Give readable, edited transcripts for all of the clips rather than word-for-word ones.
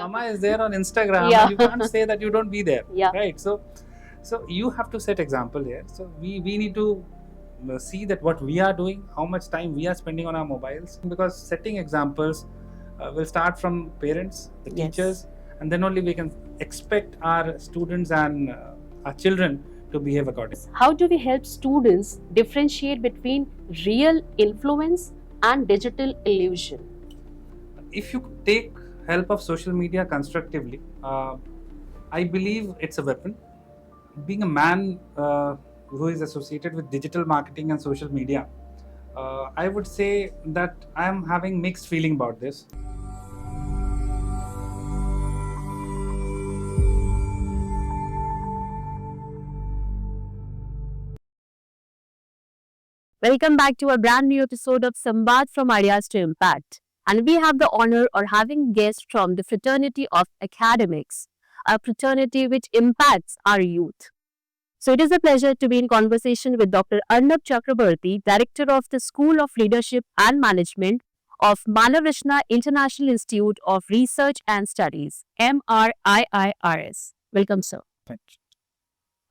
Mama is there on Instagram, Yeah. and you can't say that you don't be there, Yeah. right? So you have to set example here. So we need to see that what we are doing, how much time we are spending on our mobiles, because setting examples will start from parents, the Yes. teachers, and then only we can expect our students and our children to behave accordingly. How do we help students differentiate between real influence and digital illusion? If you take help of social media constructively, I believe it's a weapon. Being a man who is associated with digital marketing and social media, I would say that I am having mixed feeling about this. Welcome back to a brand new episode of SAMVAAD from Ideas to Impact. And we have the honor of having guests from the fraternity of academics, a fraternity which impacts our youth. So it is a pleasure to be in conversation with Dr. Arnab Chakraborty, Director of the School of Leadership and Management of MRIIRS International Institute of Research and Studies, MRIIRS. Welcome, sir. Thank you.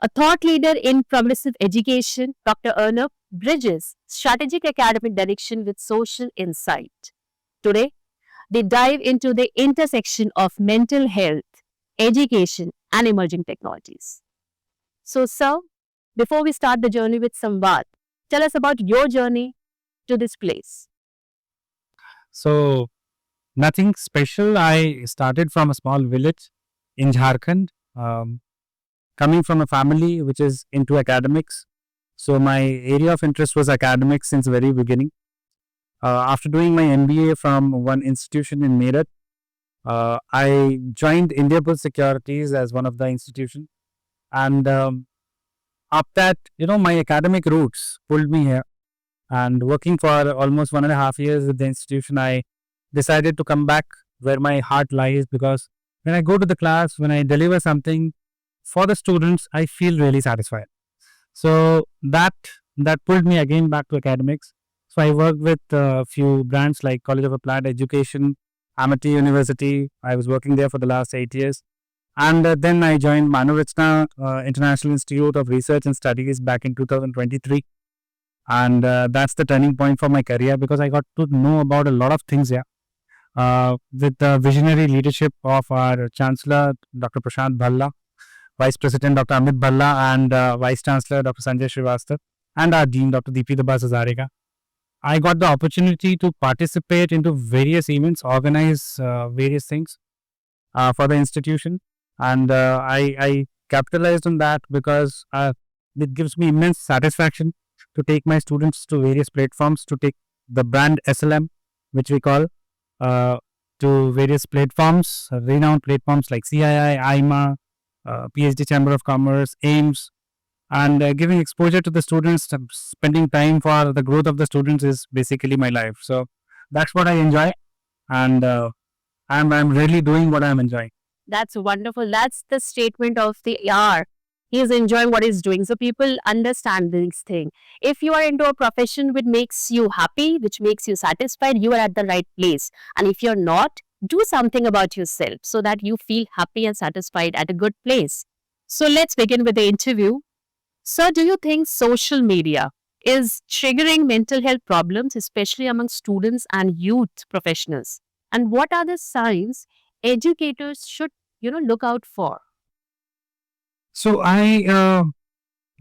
A thought leader in progressive education, Dr. Arnab bridges strategic academic direction with social insight. Today, they dive into the intersection of mental health, education, and emerging technologies. So, sir, before we start the journey with Samvad, tell us about your journey to this place. So, nothing special. I started from a small village in Jharkhand, coming from a family which is into academics. So, my area of interest was academics since the very beginning. After doing my MBA from one institution in Meerut, I joined Indiabulls Securities as one of the institution. And up that, my academic roots pulled me here. And working for almost 1.5 years with the institution, I decided to come back where my heart lies, because when I go to the class, when I deliver something for the students, I feel really satisfied. So that pulled me again back to academics. So I worked with a few brands like College of Applied Education, Amity University. I was working there for the last 8 years. And then I joined MRIIRS International Institute of Research and Studies back in 2023. And that's the turning point for my career, because I got to know about a lot of things here. With the visionary leadership of our Chancellor, Dr. Prashant Bhalla, Vice President, Dr. Amit Bhalla, and Vice Chancellor, Dr. Sanjay Srivastava, and our Dean, Dr. Deepti Hazarika. I got the opportunity to participate into various events, organize various things for the institution. And I capitalized on that because it gives me immense satisfaction to take my students to various platforms, to take the brand SLM, which we call, to various platforms, renowned platforms like CII, IMA, PhD Chamber of Commerce, AIMS, and giving exposure to the students, spending time for the growth of the students is basically my life. So that's what I enjoy, and I'm really doing what I'm enjoying. That's wonderful. That's the statement of the hour. He is enjoying what he's doing. So people understand this thing. If you are into a profession which makes you happy, which makes you satisfied, you are at the right place. And if you're not, do something about yourself so that you feel happy and satisfied at a good place. So let's begin with the interview. Sir, do you think social media is triggering mental health problems, especially among students and youth professionals? And what are the signs educators should, look out for? So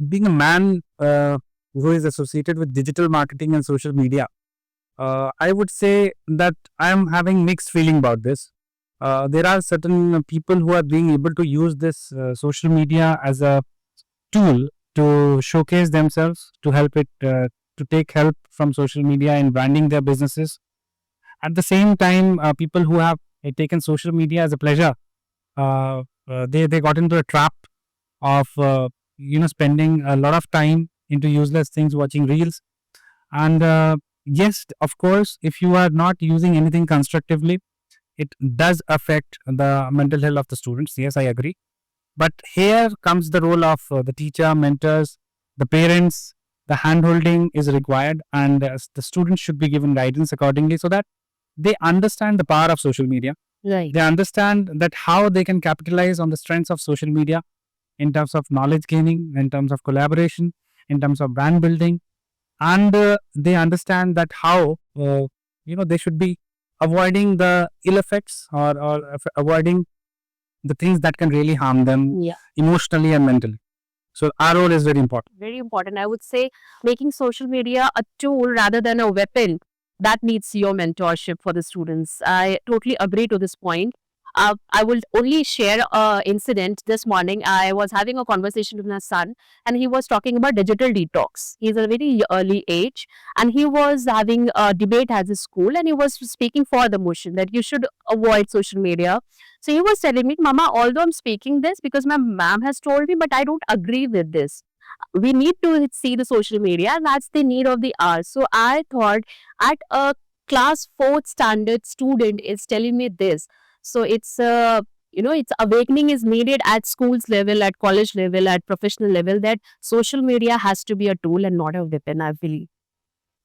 being a man who is associated with digital marketing and social media, I would say that I am having mixed feeling about this. There are certain people who are being able to use this social media as a tool to showcase themselves, to help it, to take help from social media in branding their businesses. At the same time, people who have taken social media as a pleasure, they got into a trap of spending a lot of time into useless things, watching reels. And yes, of course, if you are not using anything constructively, it does affect the mental health of the students. Yes, I agree. But here comes the role of the teacher, mentors, the parents. The hand-holding is required, and the students should be given guidance accordingly, so that they understand the power of social media. Right. They understand that how they can capitalize on the strengths of social media in terms of knowledge gaining, in terms of collaboration, in terms of brand building, and they understand that how they should be avoiding the ill effects, or avoiding the things that can really harm them Yeah. emotionally and mentally. So our role is very important. Very important. I would say making social media a tool rather than a weapon, that needs your mentorship for the students. I totally agree to this point. I will only share a incident. This morning I was having a conversation with my son, and he was talking about digital detox. He's a very early age, and he was having a debate at his school, and he was speaking for the motion that you should avoid social media. So he was telling me, Mama, although I'm speaking this because my mom has told me, but I don't agree with this. We need to see the social media, and that's the need of the hour. So I thought, at a class 4th standard student is telling me this. So it's it's awakening is needed at schools level, at college level, at professional level, that social media has to be a tool and not a weapon, I believe.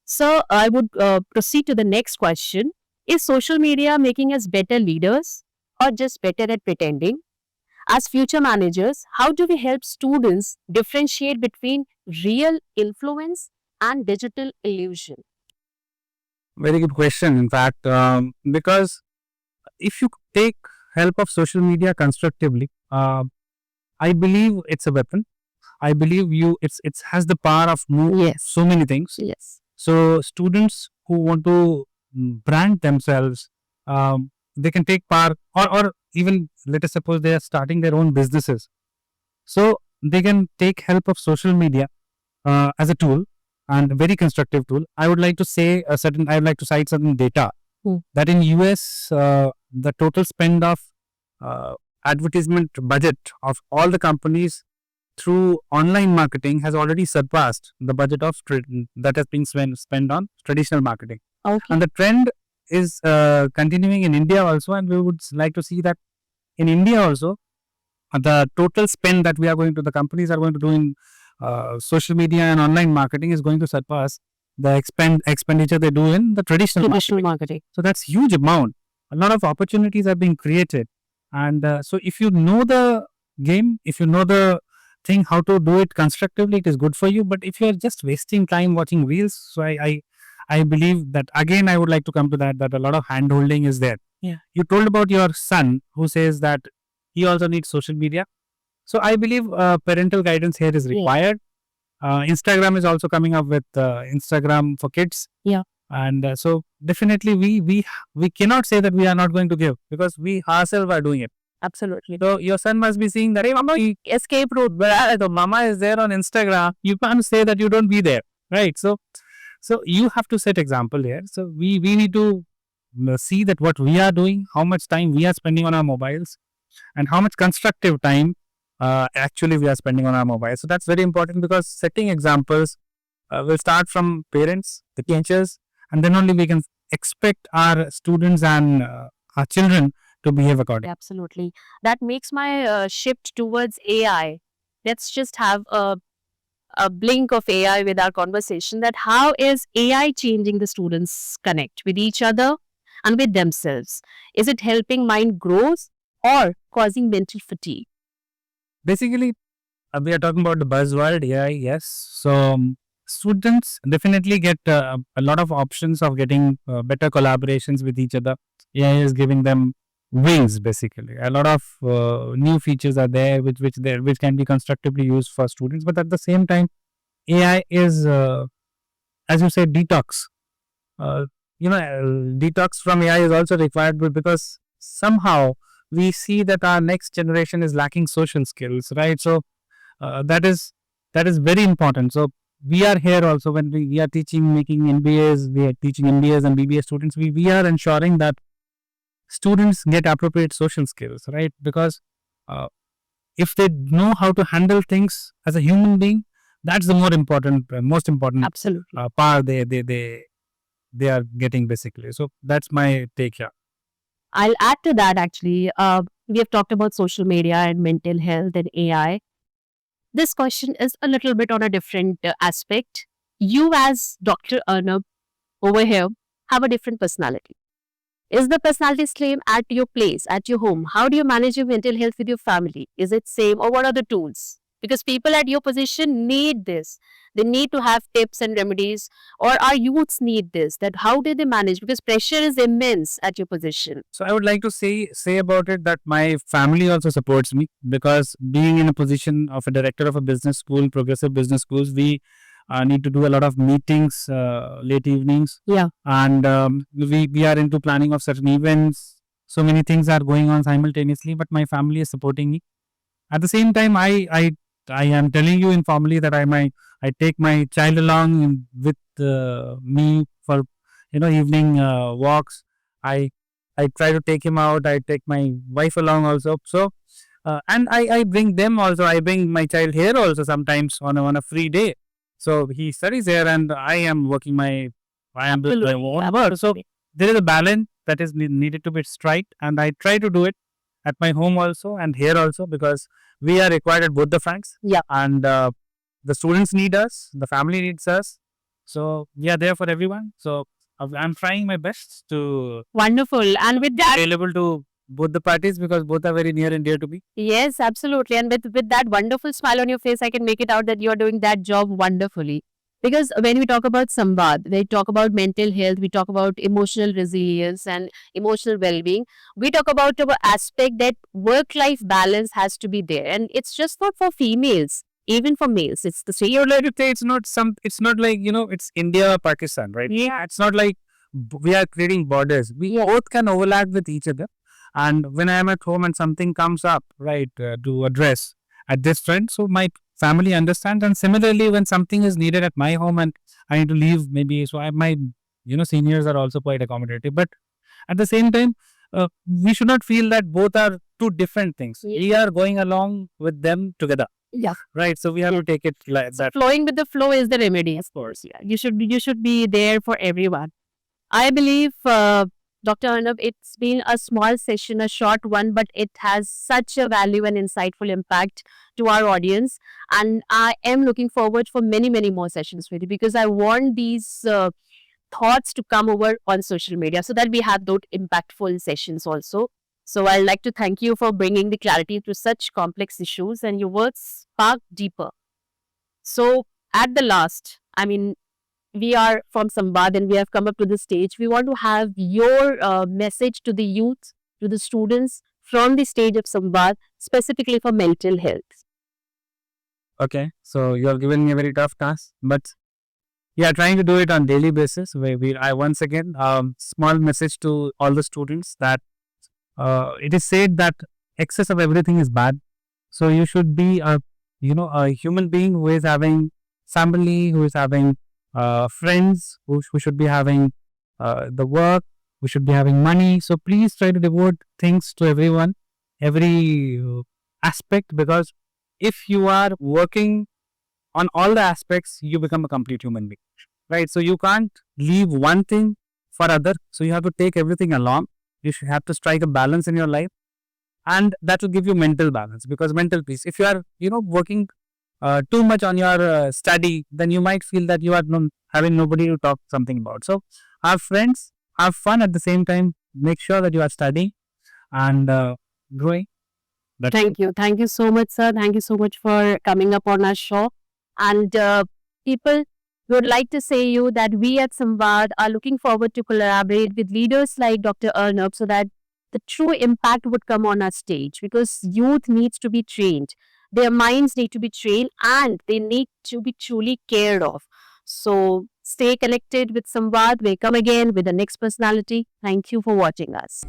So I would proceed to the next question. Is social media making us better leaders or just better at pretending? As future managers, how do we help students differentiate between real influence and digital illusion? Very good question, in fact, because if you take help of social media constructively, I believe it's a weapon. I believe it has the power of move Yes. so many things. Yes. So students who want to brand themselves, they can take part, or even let us suppose they are starting their own businesses. So they can take help of social media as a tool, and a very constructive tool. I would like to say I would like to cite certain data that in US, the total spend of uh, advertisement budget of all the companies through online marketing has already surpassed the budget of that has been spent on traditional marketing. Okay. And the trend is continuing in India also, and we would like to see that in India also, the total spend that the companies are going to do in social media and online marketing is going to surpass the expenditure they do in the traditional marketing. So that's huge amount. A lot of opportunities are being created, and so if you know the game, if you know the thing how to do it constructively, it is good for you. But if you are just wasting time watching reels, so I believe that, again I would like to come to that a lot of hand holding is there. Yeah. You told about your son who says that he also needs social media. So I believe parental guidance here is required. Instagram is also coming up with Instagram for kids. Yeah. And so definitely we cannot say that we are not going to give, because we ourselves are doing it. Absolutely. So your son must be seeing that, hey mama, escape route, but the mama is there on Instagram. You can't say that you don't be there, right? So you have to set example here. So we need to see that what we are doing, how much time we are spending on our mobiles, and how much constructive time actually we are spending on our mobiles. So that's very important, because setting examples will start from parents, the teachers, and then only we can expect our students and our children to behave accordingly. Absolutely. That makes my shift towards AI. Let's just have a blink of AI with our conversation, that how is AI changing the students' connect with each other and with themselves? Is it helping mind growth or causing mental fatigue? Basically, we are talking about the buzzword AI, yes. So students definitely get a lot of options of getting better collaborations with each other. AI is giving them wings, basically. A lot of new features are there which can be constructively used for students. But at the same time, AI is, as you said, detox. Uh, detox from AI is also required, because somehow we see that our next generation is lacking social skills, right? So that is very important. So we are here also, when we are making MBAs, we are teaching MBAs and BBA students. We are ensuring that students get appropriate social skills, right? Because uh, if they know how to handle things as a human being, that's the most important Absolutely. power they are getting, basically. So that's my take here. I'll add to that actually. We have talked about social media and mental health and AI. This question is a little bit on a different aspect. You, as Dr. Arnab over here, have a different personality. Is the personality same at your place, at your home? How do you manage your mental health with your family? Is it same, or what are the tools? Because people at your position need this. They need to have tips and remedies, or our youths need this. That how do they manage? Because pressure is immense at your position. So I would like to say about it that my family also supports me, because being in a position of a director of a business school, progressive business schools, we need to do a lot of meetings late evenings, Yeah. and we are into planning of certain events. So many things are going on simultaneously, but my family is supporting me. At the same time, I am telling you informally that I take my child along with me for evening walks. I I try to take him out. I take my wife along also. So and I bring them also. I bring my child here also sometimes on a free day. So he studies here, and I am working I am doing my own work. So there is a balance that is needed to be strike, and I try to do it at my home also and here also, because we are required at both the fronts. Yeah. And the students need us, the family needs us, so we are there for everyone. So I'm trying my best to Wonderful. And with that, available to both the parties, because both are very near and dear to me. yes, absolutely. And with that wonderful smile on your face, I can make it out that you are doing that job wonderfully. Because when we talk about Samvad, we talk about mental health, we talk about emotional resilience and emotional well-being. We talk about our aspect that work-life balance has to be there, and it's just not for females, even for males. It's the So same. you're like to say it's not like it's India or Pakistan, right? Yeah. It's not like we are creating borders. We both can overlap with each other. And when I am at home and something comes up, right, to address at this front, so my family understands. And similarly, when something is needed at my home and I need to leave, maybe, so my seniors are also quite accommodative. But at the same time, we should not feel that both are two different things. Yeah. We are going along with them together. Yeah. Right. So we have to take it like that. Flowing with the flow is the remedy, of course. Yeah, you should be there for everyone. I believe, Dr. Arnab, it's been a small session, a short one, but it has such a value and insightful impact to our audience. And I am looking forward for many, many more sessions with you, because I want these thoughts to come over on social media so that we have those impactful sessions also. So I'd like to thank you for bringing the clarity to such complex issues, and your words spark deeper. So at the last, I mean, we are from Samvad and we have come up to the stage. We want to have your message to the youth, to the students from the stage of Samvad, specifically for mental health. Okay. So you have given me a very tough task, but yeah, trying to do it on daily basis. I once again, small message to all the students that it is said that excess of everything is bad. So you should be a human being who is having family, who is having friends, who should be having the work, who should be having money. So please try to devote things to everyone, every aspect, because if you are working on all the aspects, you become a complete human being, right? So you can't leave one thing for other. So you have to take everything along. You should have to strike a balance in your life, and that will give you mental balance, because mental peace. If you are working too much on your study, then you might feel that you are having nobody to talk something about. So have friends, have fun at the same time. Make sure that you are studying and growing. Thank you. Thank you so much, sir. Thank you so much for coming up on our show. And people, would like to say you that we at Samvad are looking forward to collaborate with leaders like Dr. Arnab, so that the true impact would come on our stage, because youth needs to be trained. Their minds need to be trained, and they need to be truly cared of. So stay connected with Samvad. We come again with the next personality. Thank you for watching us.